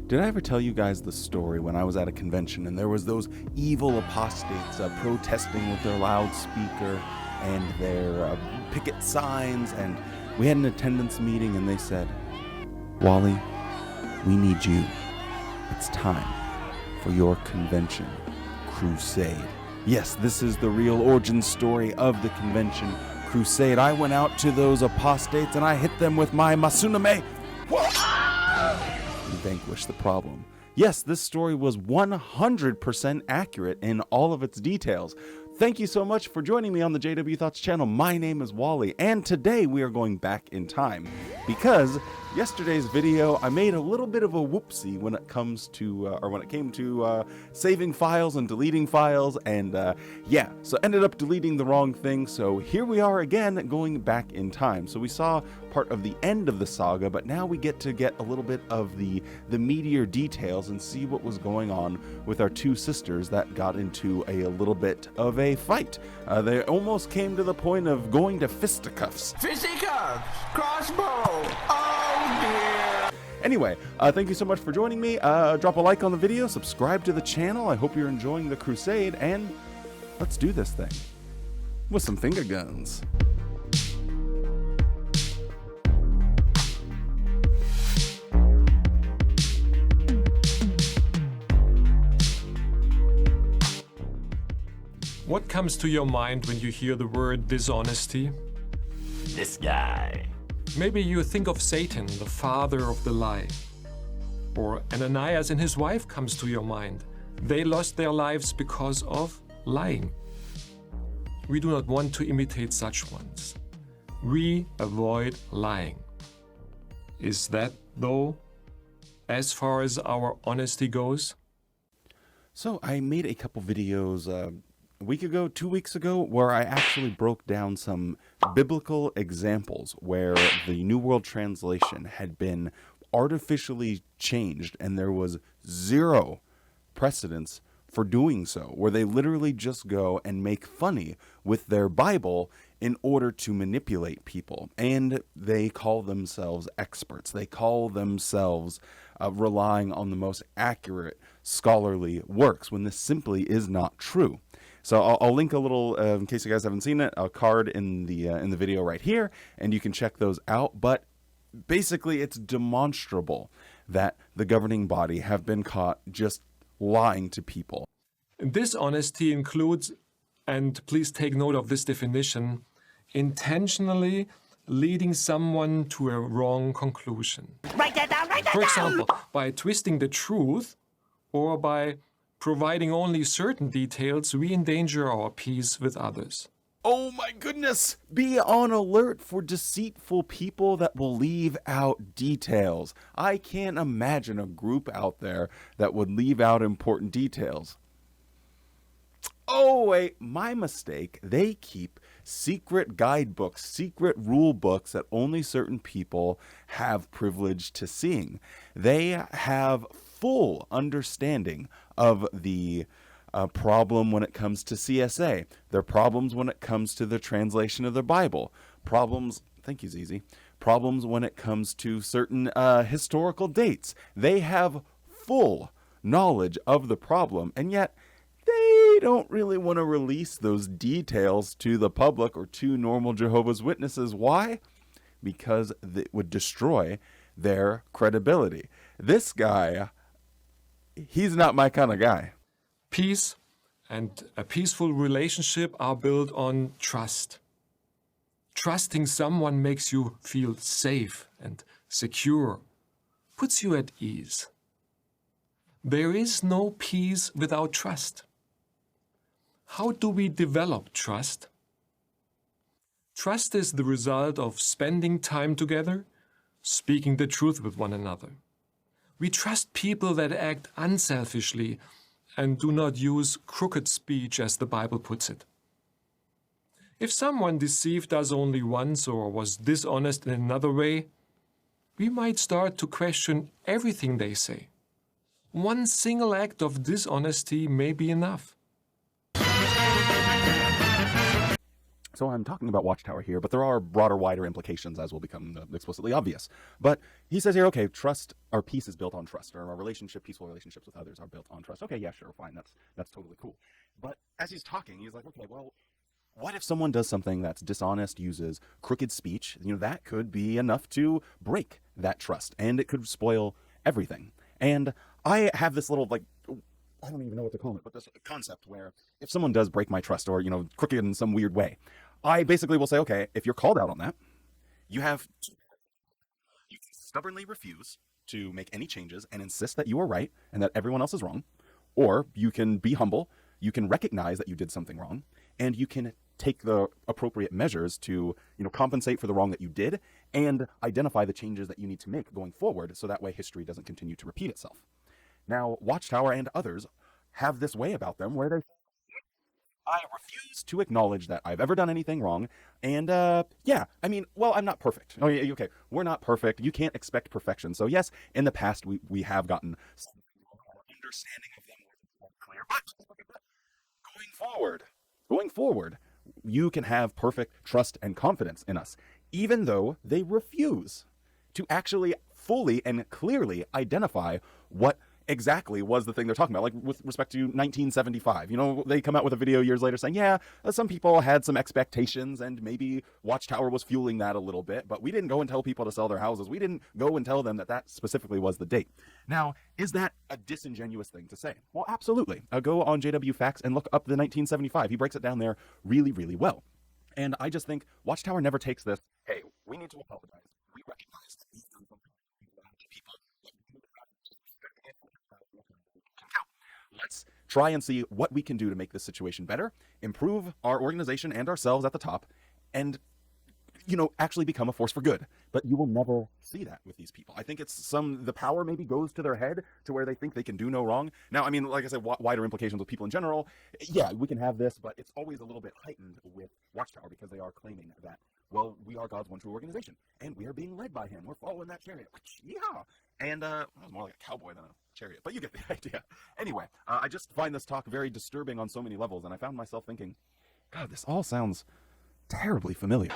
Did I ever tell you guys the story when I was at a convention and there was those evil apostates protesting with their loudspeaker and their picket signs, and we had an attendance meeting and they said, "Wally, we need you. It's time for your convention crusade." Yes, this is the real origin story of the convention crusade. I went out to those apostates and I hit them with my Masuname. And vanquish the problem. Yes, this story was 100% accurate in all of its details. Thank you so much for joining me on the JW Thoughts channel. My name is Wally, and today we are going back in time because yesterday's video I made a little bit of a whoopsie when it comes to when it came to saving files and deleting files, and yeah, so ended up deleting the wrong thing. So here we are again going back in time. So we saw part of the end of the saga, but now we get a little bit of the meatier details and see what was going on with our two sisters that got into a little bit of a fight. They almost came to the point of going to fisticuffs. Fisticuffs! Crossbow! Oh dear! Anyway, thank you so much for joining me. Drop a like on the video, subscribe to the channel. I hope you're enjoying the crusade, and let's do this thing with some finger guns. What comes to your mind when you hear the word dishonesty? This guy. Maybe you think of Satan, the father of the lie. Or Ananias and his wife comes to your mind. They lost their lives because of lying. We do not want to imitate such ones. We avoid lying. Is that, though, as far as our honesty goes? So I made a couple videos a week ago, 2 weeks ago, where I actually broke down some biblical examples where the New World Translation had been artificially changed and there was zero precedence for doing so, where they literally just go and make funny with their Bible in order to manipulate people. And they call themselves experts. They call themselves relying on the most accurate scholarly works, when this simply is not true. So I'll link a little, in case you guys haven't seen it, a card in the video right here, and you can check those out. But basically, it's demonstrable that the governing body have been caught just lying to people. Dishonesty includes, and please take note of this definition, intentionally leading someone to a wrong conclusion. Write that down, write that For down! example, by twisting the truth or by providing only certain details, we endanger our peace with others. Oh my goodness! Be on alert for deceitful people that will leave out details. I can't imagine a group out there that would leave out important details. Oh wait, my mistake. They keep secret guidebooks, secret rule books that only certain people have privilege to seeing. They have full understanding of the problem when it comes to CSA, their problems when it comes to the translation of the Bible, problems, thank you Zizi, problems when it comes to certain historical dates. They have full knowledge of the problem, and yet they don't really want to release those details to the public or to normal Jehovah's Witnesses. Why? Because it would destroy their credibility. This guy, he's not my kind of guy. Peace and a peaceful relationship are built on trust. Trusting someone makes you feel safe and secure, puts you at ease. There is no peace without trust. How do we develop trust? Trust is the result of spending time together, speaking the truth with one another. We trust people that act unselfishly and do not use crooked speech, as the Bible puts it. If someone deceived us only once or was dishonest in another way, we might start to question everything they say. One single act of dishonesty may be enough. So I'm talking about Watchtower here, but there are broader, wider implications, as will become explicitly obvious. But he says here, okay, trust, our peace is built on trust, or our relationship, peaceful relationships with others are built on trust. Okay, yeah, sure, fine, that's totally cool. But as he's talking, he's like, okay, well, what if someone does something that's dishonest, uses crooked speech? That could be enough to break that trust, and it could spoil everything. And I have this little, like, I don't even know what to call it, but this concept where if someone does break my trust or, crooked in some weird way, I basically will say, okay, if you're called out on that, you can stubbornly refuse to make any changes and insist that you are right and that everyone else is wrong. Or you can be humble, you can recognize that you did something wrong, and you can take the appropriate measures to, compensate for the wrong that you did and identify the changes that you need to make going forward so that way history doesn't continue to repeat itself. Now, Watchtower and others have this way about them where I refuse to acknowledge that I've ever done anything wrong. And I'm not perfect. Oh, yeah, okay, we're not perfect. You can't expect perfection. So yes, in the past we have gotten some understanding of them more clear. But going forward, you can have perfect trust and confidence in us, even though they refuse to actually fully and clearly identify what exactly was the thing they're talking about. Like with respect to 1975, they come out with a video years later saying, yeah, some people had some expectations and maybe Watchtower was fueling that a little bit, but we didn't go and tell people to sell their houses. We didn't go and tell them that specifically was the date. Now, is that a disingenuous thing to say? Well, absolutely. Go on JW Facts and look up the 1975. He breaks it down there really, really well. And I just think Watchtower never takes this, hey, we need to apologize. We recognize that these people let's try and see what we can do to make this situation better, improve our organization and ourselves at the top, and actually become a force for good. But you will never see that with these people. I think the power maybe goes to their head to where they think they can do no wrong. Now, I mean, like I said, wider implications with people in general. Yeah, we can have this, but it's always a little bit heightened with Watchtower because they are claiming that, well, we are God's one true organization and we are being led by him. We're following that chariot. Yeah. And that was more like a cowboy than a chariot, but you get the idea. Anyway, I just find this talk very disturbing on so many levels, and I found myself thinking, God, this all sounds terribly familiar.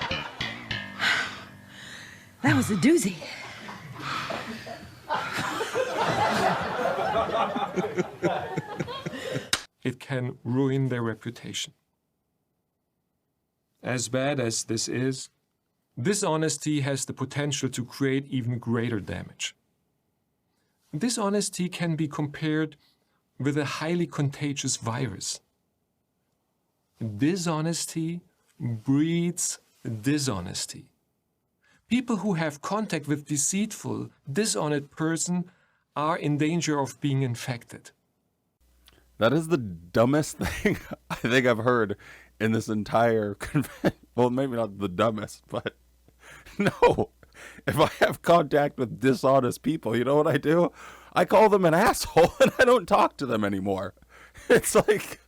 That was a doozy. It can ruin their reputation. As bad as this is, dishonesty has the potential to create even greater damage. Dishonesty can be compared with a highly contagious virus. Dishonesty breeds dishonesty. People who have contact with deceitful, dishonest person are in danger of being infected. That is the dumbest thing I think I've heard in this entire convention. Well, maybe not the dumbest, but no. If I have contact with dishonest people, you know what I do? I call them an asshole and I don't talk to them anymore. It's like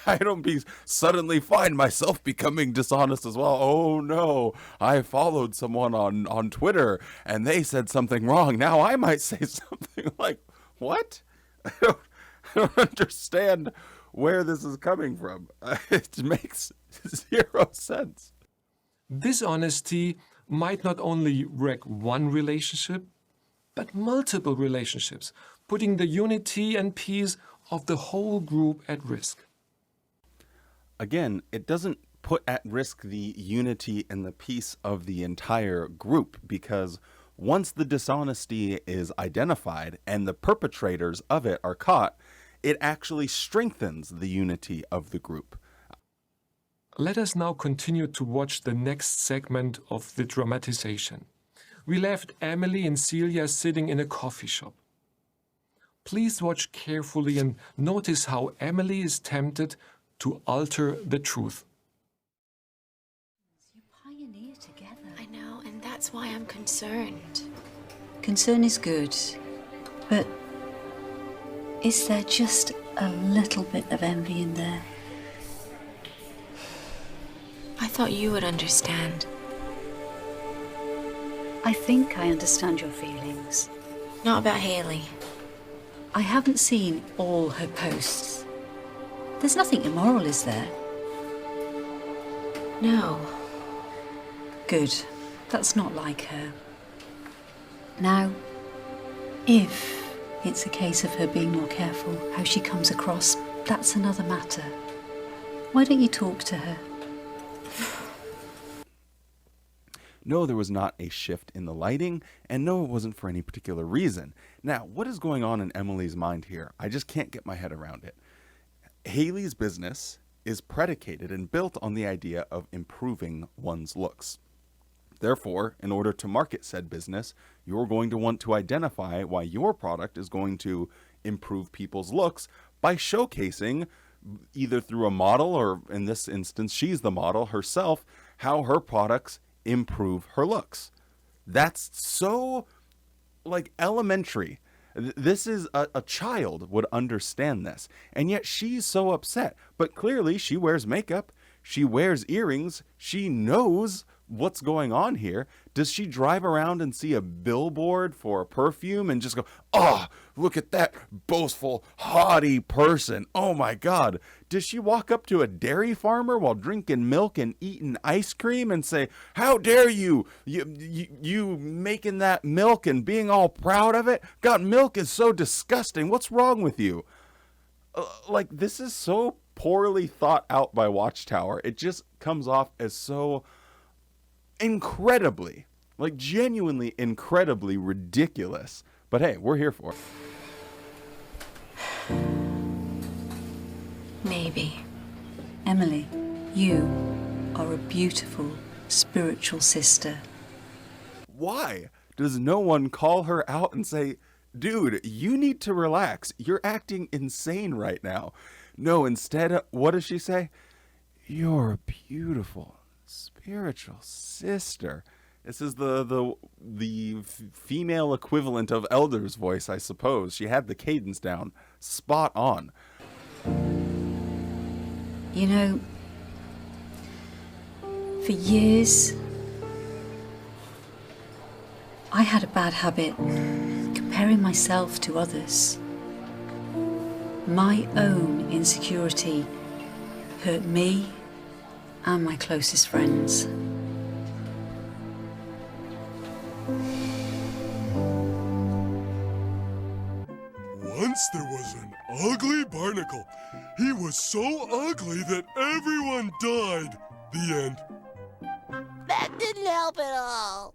I don't suddenly find myself becoming dishonest as well. Oh no, I followed someone on Twitter and they said something wrong. Now I might say something like, what? I don't understand where this is coming from. It makes zero sense. Dishonesty might not only wreck one relationship, but multiple relationships, putting the unity and peace of the whole group at risk. Again, it doesn't put at risk the unity and the peace of the entire group, because once the dishonesty is identified and the perpetrators of it are caught, it actually strengthens the unity of the group. Let us now continue to watch the next segment of the dramatization. We left Emily and Celia sitting in a coffee shop. Please watch carefully and notice how Emily is tempted to alter the truth. You pioneer together. I know, and that's why I'm concerned. Concern is good, but is there just a little bit of envy in there? I thought you would understand. I think I understand your feelings. Not about Haley. I haven't seen all her posts. There's nothing immoral, is there? No. Good. That's not like her. Now, if it's a case of her being more careful how she comes across, that's another matter. Why don't you talk to her? No, there was not a shift in the lighting, and no, it wasn't for any particular reason. Now, what is going on in Emily's mind here? I just can't get my head around it. Haley's business is predicated and built on the idea of improving one's looks. Therefore, in order to market said business, you're going to want to identify why your product is going to improve people's looks by showcasing, either through a model, or in this instance, she's the model herself, how her products improve her looks. That's so, like, elementary. This is a child would understand this, and yet she's so upset. But clearly she wears makeup, she wears earrings, she knows what's going on here. Does she drive around and see a billboard for a perfume and just go, oh, look at that boastful, haughty person, oh my God? Does she walk up to a dairy farmer while drinking milk and eating ice cream and say, how dare you making that milk and being all proud of it? God, milk is so disgusting. What's wrong with you? Like, this is so poorly thought out by Watchtower. It just comes off as so incredibly, like genuinely incredibly ridiculous. But hey, we're here for it. Maybe. Emily, you are a beautiful spiritual sister. Why does no one call her out and say, dude, you need to relax, you're acting insane right now? No, instead, what does she say? You're a beautiful spiritual sister. This is the female equivalent of Elder's voice, I suppose. She had the cadence down spot on. You know, for years, I had a bad habit comparing myself to others. My own insecurity hurt me and my closest friends. Once there was an ugly barnacle. He was so ugly that everyone died. The end. That didn't help at all.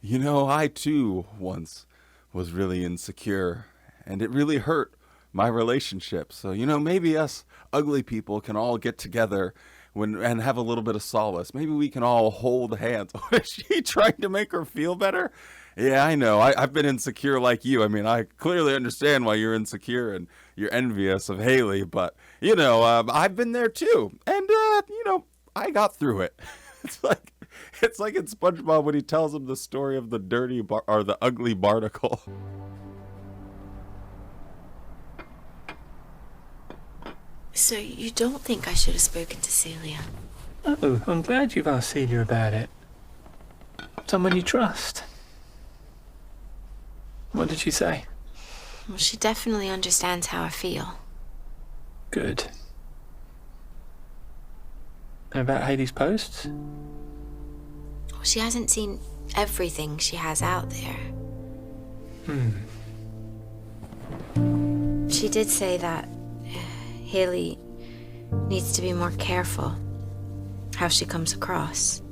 You know, I too once was really insecure, and it really hurt my relationship. So, you know, maybe us ugly people can all get together and have a little bit of solace. Maybe we can all hold hands. Is she trying to make her feel better? Yeah, I know. I've been insecure like you. I mean, I clearly understand why you're insecure and you're envious of Haley, but, you know, I've been there too. And, you know, I got through it. It's like in SpongeBob when he tells him the story of the the ugly barnacle. So you don't think I should have spoken to Celia? Oh, I'm glad you've asked Celia about it. Someone you trust. What did she say? Well, she definitely understands how I feel. Good. And about Haley's posts? Well, she hasn't seen everything she has out there. She did say that Haley needs to be more careful how she comes across.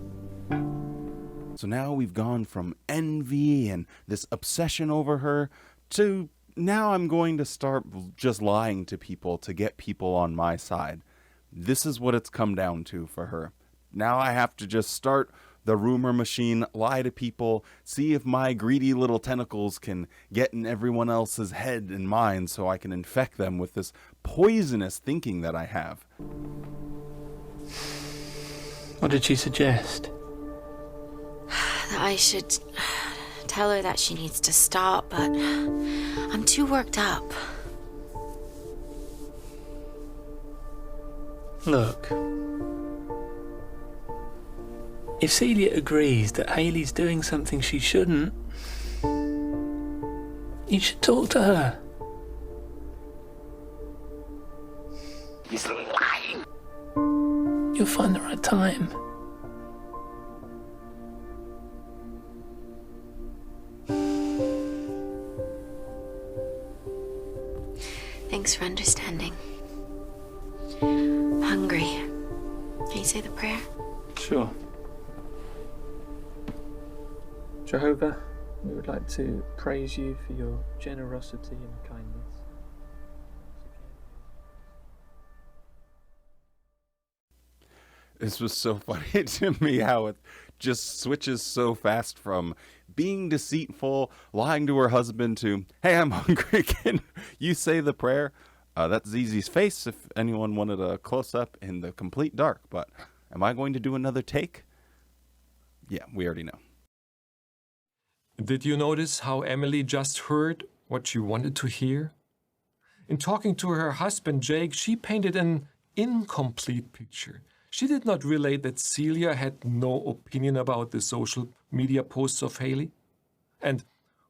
So now we've gone from envy and this obsession over her to now I'm going to start just lying to people to get people on my side. This is what it's come down to for her. Now I have to just start the rumor machine, lie to people, see if my greedy little tentacles can get in everyone else's head and mind so I can infect them with this poisonous thinking that I have. What did she suggest? That I should tell her that she needs to stop, but I'm too worked up. Look. If Celia agrees that Haley's doing something she shouldn't, you should talk to her. He's lying. You'll find the right time. Thanks for understanding. I'm hungry. Can you say the prayer? Sure. Jehovah, we would like to praise you for your generosity and kindness. This was so funny to me how it just switches so fast from being deceitful, lying to her husband, to, hey, I'm hungry, can you say the prayer? That's Zizi's face if anyone wanted a close-up in the complete dark, but am I going to do another take? Yeah, we already know. Did you notice how Emily just heard what she wanted to hear? In talking to her husband, Jake, she painted an incomplete picture. She did not relate that Celia had no opinion about the social media posts of Haley. And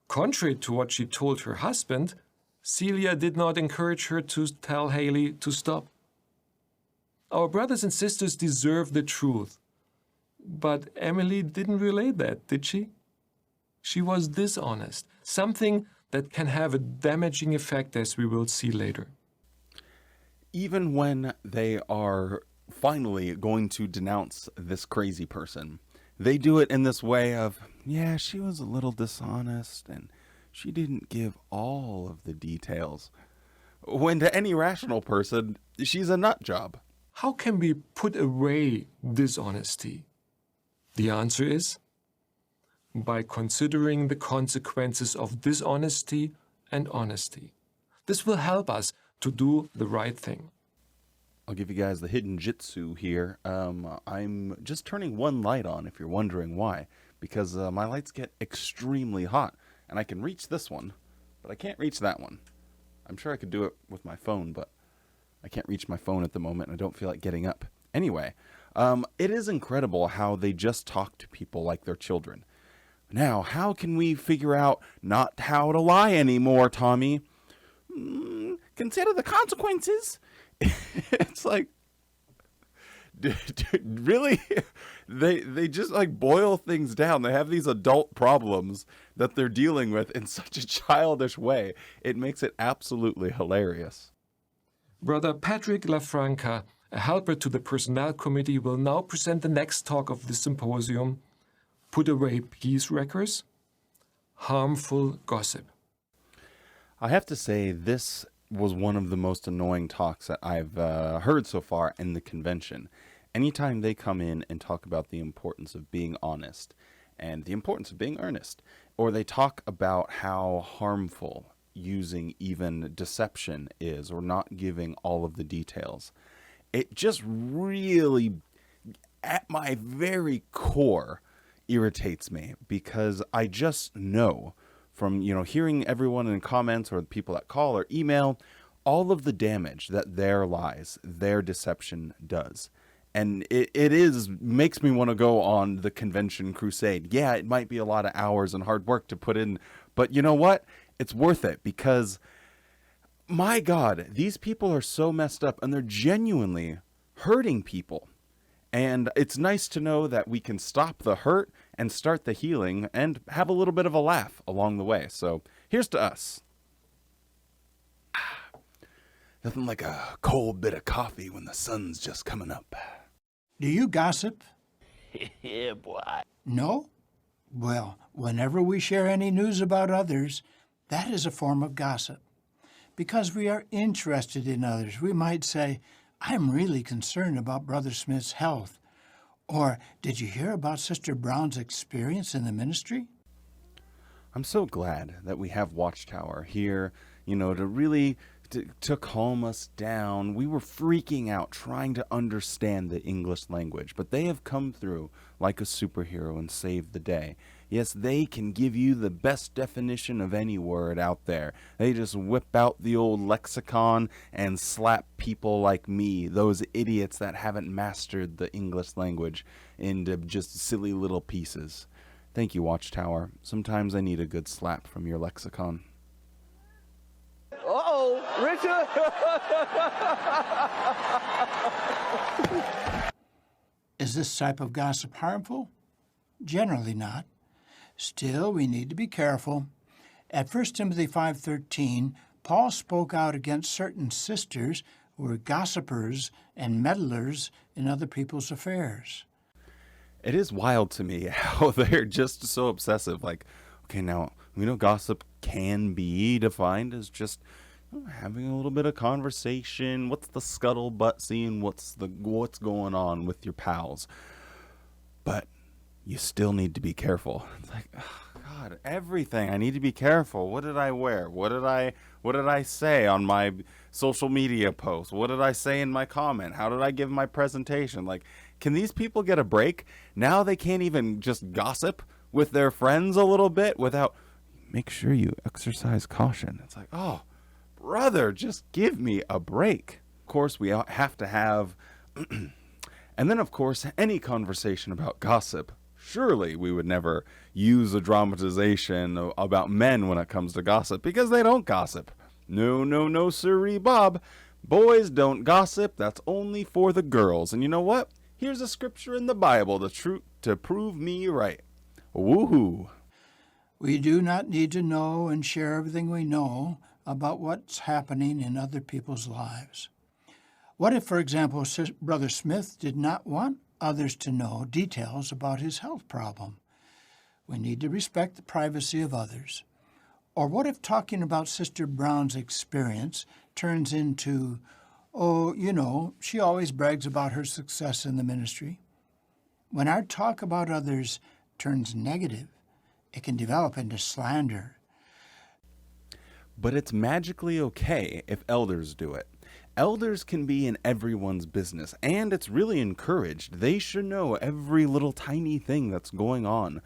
contrary to what she told her husband, Celia did not encourage her to tell Haley to stop. Our brothers and sisters deserve the truth. But Emily didn't relate that, did she? She was dishonest, something that can have a damaging effect, as we will see later. Even when they are finally going to denounce this crazy person, they do it in this way of, yeah, she was a little dishonest and she didn't give all of the details. When to any rational person, she's a nut job. How can we put away dishonesty? The answer is by considering the consequences of dishonesty and honesty. This will help us to do the right thing. I'll give you guys the hidden jitsu here. I'm just turning one light on if you're wondering why, because my lights get extremely hot, and I can reach this one, but I can't reach that one. I'm sure I could do it with my phone, but I can't reach my phone at the moment, and I don't feel like getting up. Anyway, it is incredible how they just talk to people like they're children. Now, how can we figure out not how to lie anymore, Tommy? Consider the consequences. It's like, really? They just like boil things down. They have these adult problems that they're dealing with in such a childish way. It makes it absolutely hilarious. Brother Patrick LaFranca, a helper to the Personnel Committee, will now present the next talk of the symposium, Put Away Peace Wreckers, Harmful Gossip. I have to say, this was one of the most annoying talks that I've heard so far in the convention. Anytime they come in and talk about the importance of being honest and the importance of being earnest, or they talk about how harmful using even deception is, or not giving all of the details, it just really, at my very core, irritates me, because I just know from, hearing everyone in comments or the people that call or email, all of the damage that their lies, their deception does. And it makes me want to go on the convention crusade. Yeah, it might be a lot of hours and hard work to put in, but you know what? It's worth it, because my God, these people are so messed up and they're genuinely hurting people. And it's nice to know that we can stop the hurt and start the healing and have a little bit of a laugh along the way. So here's to us. Nothing like a cold bit of coffee when the sun's just coming up. Do you gossip? Yeah, boy. No? Well, whenever we share any news about others, that is a form of gossip. Because we are interested in others, we might say, I'm really concerned about Brother Smith's health. Or, did you hear about Sister Brown's experience in the ministry? I'm so glad that we have Watchtower here, to really to calm us down. We were freaking out trying to understand the English language, but they have come through like a superhero and saved the day. Yes, they can give you the best definition of any word out there. They just whip out the old lexicon and slap people like me, those idiots that haven't mastered the English language, into just silly little pieces. Thank you, Watchtower. Sometimes I need a good slap from your lexicon. Uh-oh, Richard! Is this type of gossip harmful? Generally not. Still, we need to be careful. At 1 Timothy 5:13, Paul spoke out against certain sisters who were gossipers and meddlers in other people's affairs. It is wild to me how they're just so obsessive. Like, okay, now, we know gossip can be defined as just having a little bit of conversation. What's the scuttlebutt, seeing what's going on with your pals. But you still need to be careful. It's like, oh God, everything. I need to be careful. What did I wear? What did I say on my social media post? What did I say in my comment? How did I give my presentation? Like, can these people get a break? Now they can't even just gossip with their friends a little bit without, make sure you exercise caution. It's like, oh, brother, just give me a break. Of course, we have to have, and then of course, any conversation about gossip. Surely we would never use a dramatization about men when it comes to gossip, because they don't gossip. No, sirree, Bob. Boys don't gossip. That's only for the girls. And you know what? Here's a scripture in the Bible to prove me right. Woohoo! We do not need to know and share everything we know about what's happening in other people's lives. What if, for example, Brother Smith did not want others to know details about his health problem? We need to respect the privacy of others. Or what if talking about Sister Brown's experience turns into, oh, you know, she always brags about her success in the ministry? When our talk about others turns negative, it can develop into slander. But it's magically okay if elders do it. Elders can be in everyone's business, and it's really encouraged. They should know every little tiny thing that's going on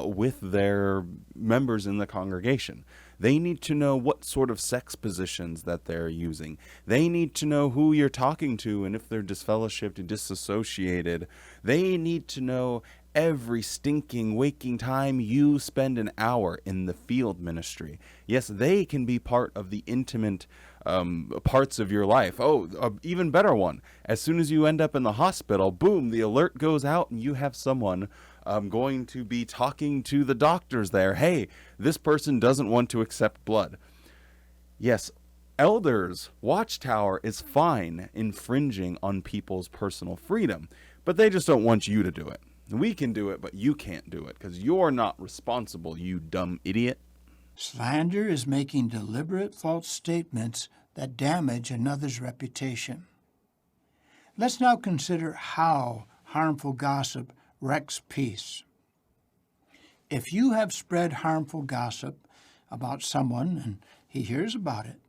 with their members in the congregation. They need to know what sort of sex positions that they're using. They need to know who you're talking to and if they're disfellowshipped, disassociated. They need to know every stinking waking time you spend an hour in the field ministry. Yes, they can be part of the intimate parts of your life. Oh, even better one. As soon as you end up in the hospital, boom, the alert goes out and you have someone going to be talking to the doctors there. Hey, this person doesn't want to accept blood. Yes, elders, Watchtower is fine infringing on people's personal freedom, but they just don't want you to do it. We can do it, but you can't do it because you're not responsible, you dumb idiot. Slander is making deliberate false statements that damage another's reputation. Let's now consider how harmful gossip wrecks peace. If you have spread harmful gossip about someone and he hears about it,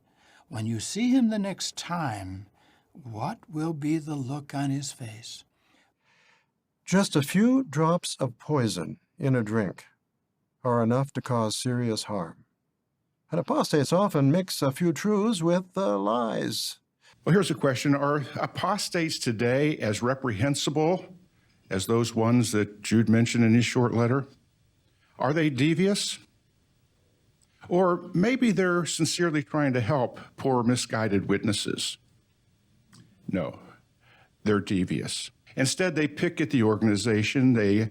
when you see him the next time, what will be the look on his face? Just a few drops of poison in a drink are enough to cause serious harm. And apostates often mix a few truths with lies. Well, here's a question. Are apostates today as reprehensible as those ones that Jude mentioned in his short letter? Are they devious? Or maybe they're sincerely trying to help poor misguided witnesses? No, they're devious. Instead, they pick at the organization, they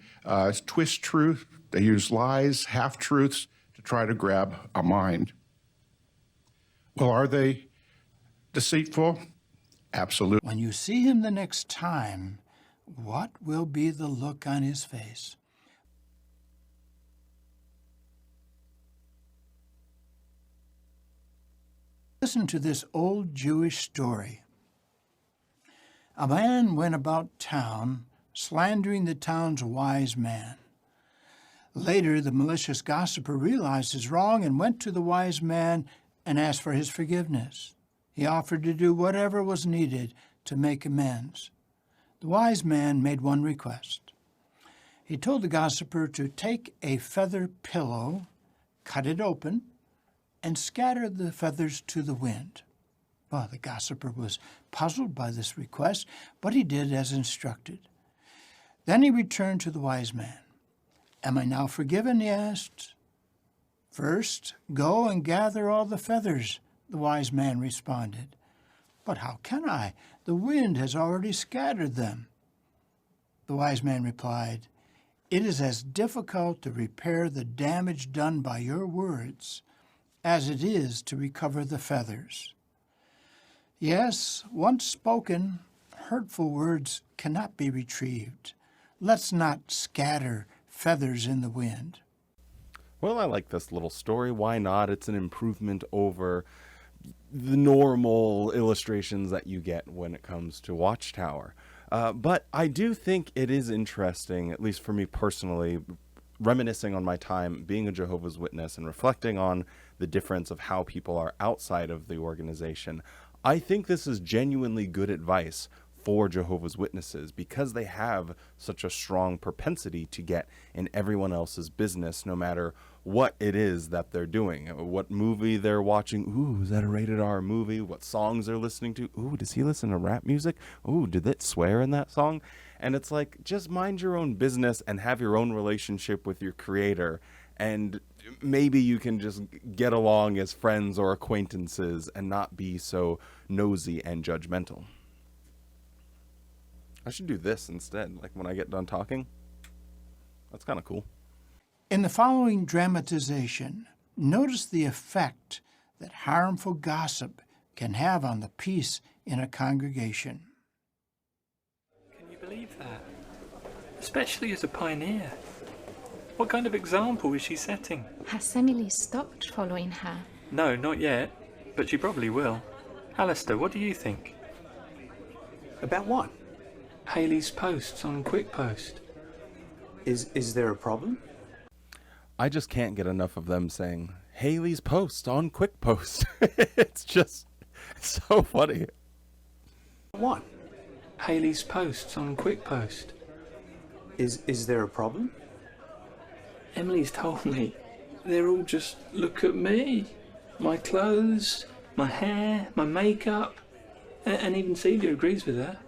twist truth, they use lies, half-truths to try to grab a mind. Well, are they deceitful? Absolutely. When you see him the next time, what will be the look on his face? Listen to this old Jewish story. A man went about town slandering the town's wise man. Later, the malicious gossiper realized his wrong and went to the wise man and asked for his forgiveness. He offered to do whatever was needed to make amends. The wise man made one request. He told the gossiper to take a feather pillow, cut it open, and scatter the feathers to the wind. Well, the gossiper was puzzled by this request, but he did as instructed. Then he returned to the wise man. "Am I now forgiven?" he asked. "First, go and gather all the feathers," the wise man responded. "But how can I? The wind has already scattered them." The wise man replied, "It is as difficult to repair the damage done by your words as it is to recover the feathers." Yes, once spoken, hurtful words cannot be retrieved. Let's not scatter feathers in the wind. Well, I like this little story. Why not? It's an improvement over the normal illustrations that you get when it comes to Watchtower. But I do think it is interesting, at least for me personally, reminiscing on my time being a Jehovah's Witness and reflecting on the difference of how people are outside of the organization. I think this is genuinely good advice for Jehovah's Witnesses because they have such a strong propensity to get in everyone else's business, no matter what it is that they're doing, what movie they're watching. Ooh, is that a rated R movie? What songs they're listening to? Ooh, does he listen to rap music? Ooh, did it swear in that song? And it's like, just mind your own business and have your own relationship with your creator. And maybe you can just get along as friends or acquaintances and not be so nosy and judgmental. I should do this instead, like when I get done talking. That's kind of cool. In the following dramatization, notice the effect that harmful gossip can have on the peace in a congregation. Can you believe that? Especially as a pioneer. What kind of example is she setting? Has Emily stopped following her? No, not yet, but she probably will. Alistair, what do you think? About what? Hayley's posts on Quick Post. Is there a problem? I just can't get enough of them saying, Hayley's post on Quick Post. It's just so funny. What? Hayley's posts on Quick Post. Is there a problem? Emily's told me they're all just look at me. My clothes, my hair, my makeup. And even Celia agrees with her.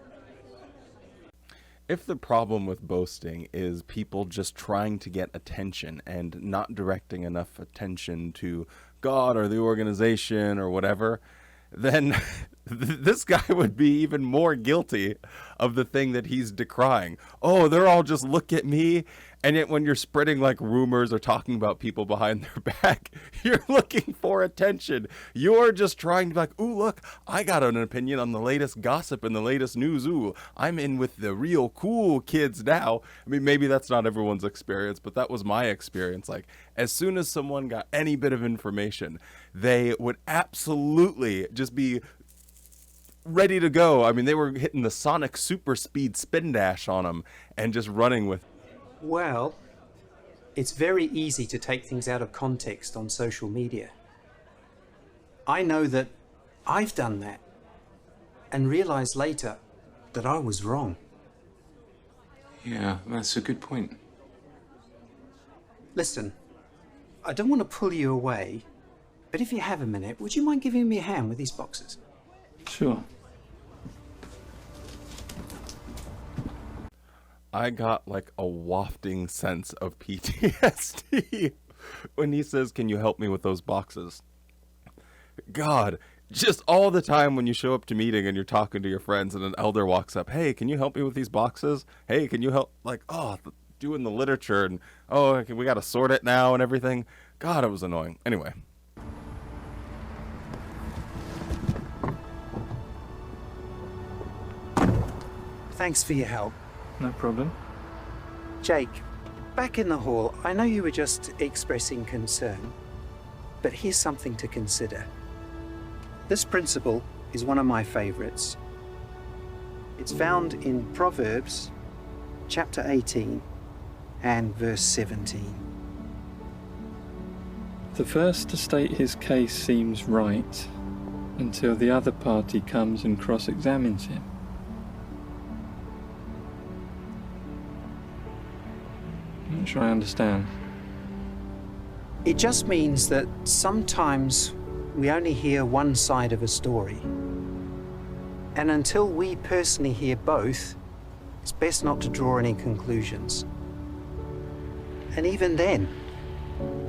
If the problem with boasting is people just trying to get attention and not directing enough attention to God or the organization or whatever, then this guy would be even more guilty of the thing that he's decrying. Oh, they're all just look at me. And yet when you're spreading like rumors or talking about people behind their back, you're looking for attention. You're just trying to be like, ooh, look, I got an opinion on the latest gossip and the latest news. Ooh, I'm in with the real cool kids now. I mean, maybe that's not everyone's experience, but that was my experience. Like, as soon as someone got any bit of information, they would absolutely just be ready to go. I mean, they were hitting the sonic super speed spin dash on them and just running with. Well, it's very easy to take things out of context on social media. I know that I've done that and realized later that I was wrong. Yeah, that's a good point. Listen, I don't want to pull you away, but if you have a minute, would you mind giving me a hand with these boxes? Sure. I got like a wafting sense of PTSD when he says, can you help me with those boxes? God, just all the time when you show up to meeting and you're talking to your friends and an elder walks up, hey, can you help me with these boxes? Hey, can you help? Like, oh, doing the literature and, oh, okay, we got to sort it now and everything. God, it was annoying. Anyway. Thanks for your help. No problem. Jake, back in the hall, I know you were just expressing concern, but here's something to consider. This principle is one of my favorites. It's found in Proverbs chapter 18 and verse 17. The first to state his case seems right until the other party comes and cross-examines him. I'm not sure I understand. It just means that sometimes we only hear one side of a story. And until we personally hear both, it's best not to draw any conclusions. And even then,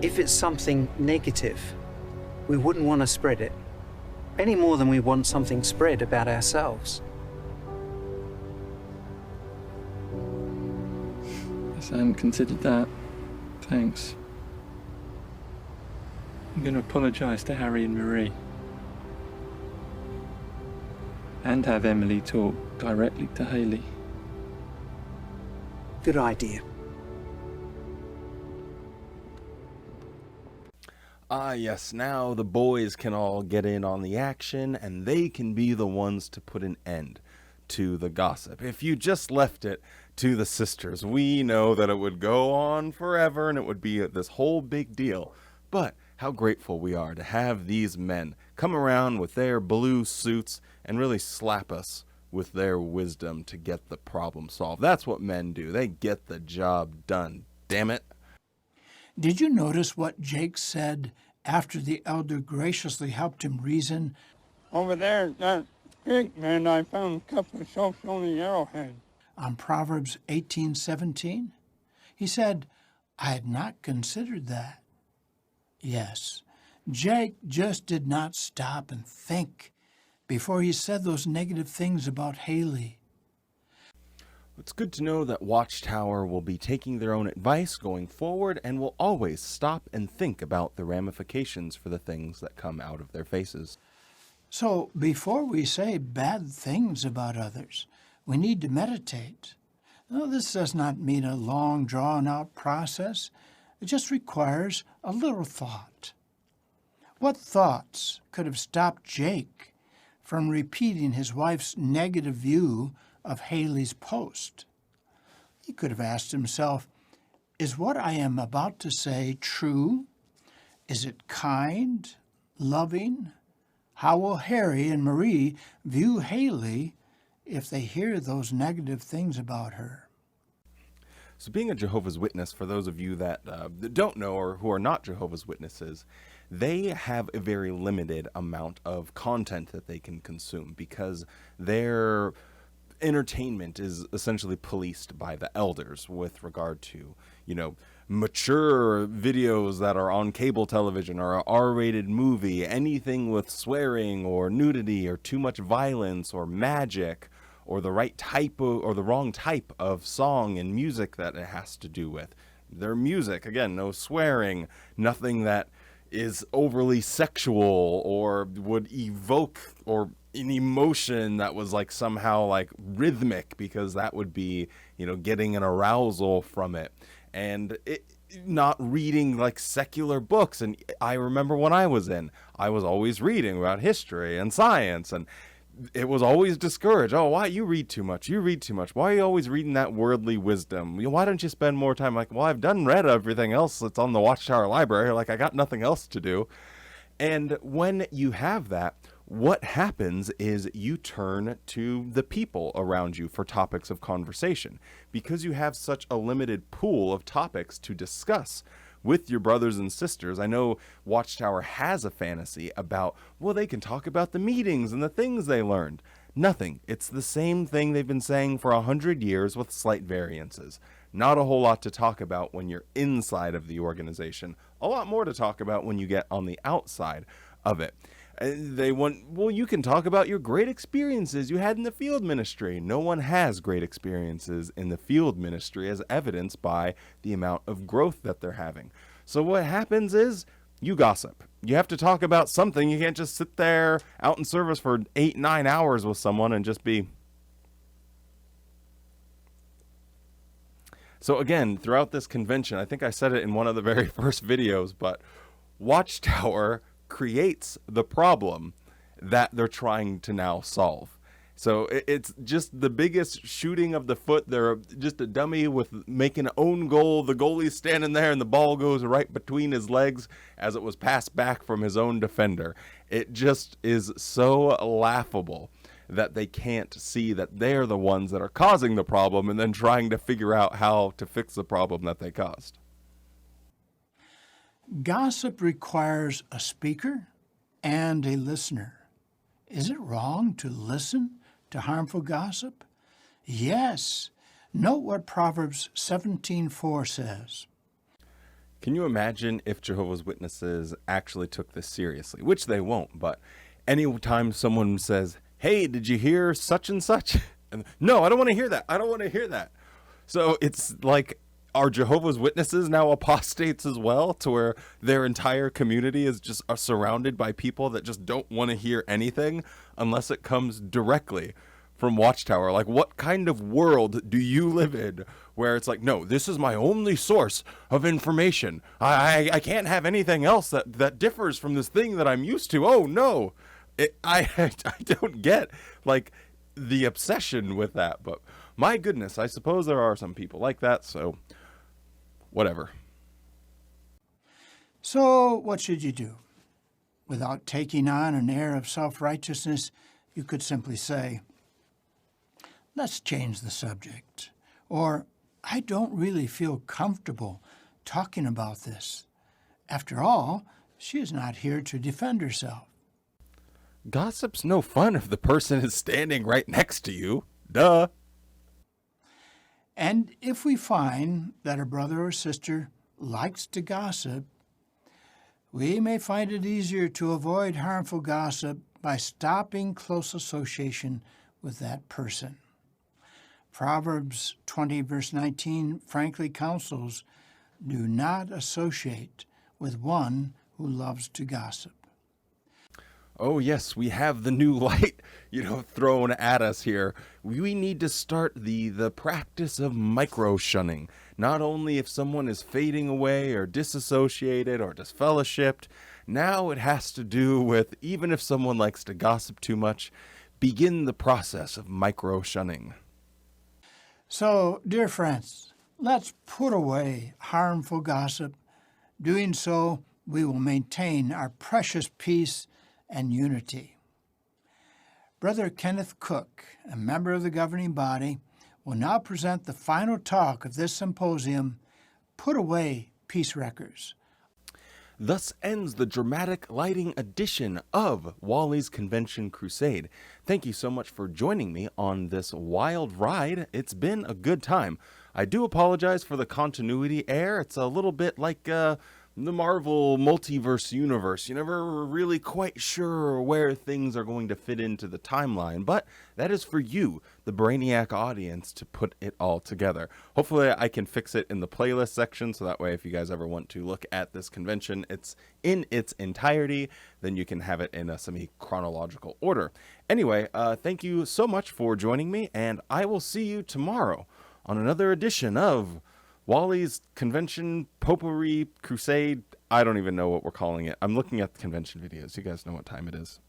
if it's something negative, we wouldn't want to spread it, any more than we want something spread about ourselves. Guess I hadn't considered that. Thanks. I'm going to apologise to Harry and Marie. And have Emily talk directly to Hayley. Good idea. Ah, yes, now the boys can all get in on the action, and they can be the ones to put an end to the gossip. If you just left it to the sisters, we know that it would go on forever, and it would be this whole big deal. But how grateful we are to have these men come around with their blue suits and really slap us with their wisdom to get the problem solved. That's what men do. They get the job done, damn it. Did you notice what Jake said after the elder graciously helped him reason? Over there at that creek, man, I found a couple of soaps on the arrowhead. On Proverbs 18:17? He said, I had not considered that. Yes, Jake just did not stop and think before he said those negative things about Hayley. It's good to know that Watchtower will be taking their own advice going forward and will always stop and think about the ramifications for the things that come out of their faces. So before we say bad things about others, we need to meditate. Now, this does not mean a long, drawn-out process. It just requires a little thought. What thoughts could have stopped Jake from repeating his wife's negative view of Hayley's post? He could have asked himself, is what I am about to say true? Is it kind, loving? How will Harry and Marie view Hayley if they hear those negative things about her? So being a Jehovah's Witness, for those of you that don't know or who are not Jehovah's Witnesses, they have a very limited amount of content that they can consume because their entertainment is essentially policed by the elders with regard to, mature videos that are on cable television or an R-rated movie, anything with swearing or nudity or too much violence or magic or the right type of, or the wrong type of song and music that it has to do with. Their music, again, no swearing, nothing that is overly sexual or would evoke or an emotion that was like somehow like rhythmic, because that would be, getting an arousal from it. And not reading like secular books. And I remember when I was always reading about history and science, and it was always discouraged. Oh, why you read too much? You read too much. Why are you always reading that worldly wisdom? Why don't you spend more time? Like, well, I've read everything else that's on the Watchtower library. Like, I got nothing else to do. And when you have that, what happens is you turn to the people around you for topics of conversation, because you have such a limited pool of topics to discuss with your brothers and sisters. I know Watchtower has a fantasy about, well, they can talk about the meetings and the things they learned. Nothing. It's the same thing they've been saying for 100 years with slight variances. Not a whole lot to talk about when you're inside of the organization. A lot more to talk about when you get on the outside of it. They want, well, you can talk about your great experiences you had in the field ministry. No one has great experiences in the field ministry, as evidenced by the amount of growth that they're having. So what happens is you gossip. You have to talk about something. You can't just sit there out in service for 8-9 hours with someone and just be. So again, throughout this convention, I think I said it in one of the very first videos, but Watchtower creates the problem that they're trying to now solve. So it's just the biggest shooting of the foot. They're just a dummy with making an own goal. The goalie's standing there and the ball goes right between his legs as it was passed back from his own defender. It just is so laughable that they can't see that they're the ones that are causing the problem and then trying to figure out how to fix the problem that they caused. Gossip requires a speaker and a listener. Is it wrong to listen to harmful gossip? Yes. Note what Proverbs 17:4 says. Can you imagine if Jehovah's Witnesses actually took this seriously? Which they won't, but anytime someone says, hey, did you hear such and such? And, no, I don't want to hear that. I don't want to hear that. So it's like are Jehovah's Witnesses now apostates as well, to where their entire community is just surrounded by people that just don't want to hear anything unless it comes directly from Watchtower? Like, what kind of world do you live in where it's like, no, this is my only source of information. I can't have anything else that differs from this thing that I'm used to. Oh, no. I don't get, like, the obsession with that. But my goodness, I suppose there are some people like that, so whatever. So what should you do? Without taking on an air of self-righteousness, you could simply say, let's change the subject. Or, I don't really feel comfortable talking about this. After all, she is not here to defend herself. Gossip's no fun if the person is standing right next to you. Duh. And if we find that a brother or sister likes to gossip, we may find it easier to avoid harmful gossip by stopping close association with that person. Proverbs 20, verse 19, frankly counsels, do not associate with one who loves to gossip. Oh yes, we have the new light, thrown at us here. We need to start the practice of micro-shunning. Not only if someone is fading away or disassociated or disfellowshipped, now it has to do with, even if someone likes to gossip too much, begin the process of micro-shunning. So, dear friends, let's put away harmful gossip. Doing so, we will maintain our precious peace and unity. Brother Kenneth Cook, a member of the governing body, will now present the final talk of this symposium, Put Away Peace Wreckers. Thus ends the dramatic lighting edition of Wally's Convention Crusade. Thank you so much for joining me on this wild ride. It's been a good time. I do apologize for the continuity error. It's a little bit like the Marvel multiverse universe. You're never really quite sure where things are going to fit into the timeline, but that is for you, the Brainiac audience, to put it all together. Hopefully I can fix it in the playlist section, so that way if you guys ever want to look at this convention, it's in its entirety, then you can have it in a semi-chronological order. Anyway, thank you so much for joining me, and I will see you tomorrow on another edition of Wally's Convention Potpourri Crusade. I don't even know what we're calling it. I'm looking at the convention videos. You guys know what time it is.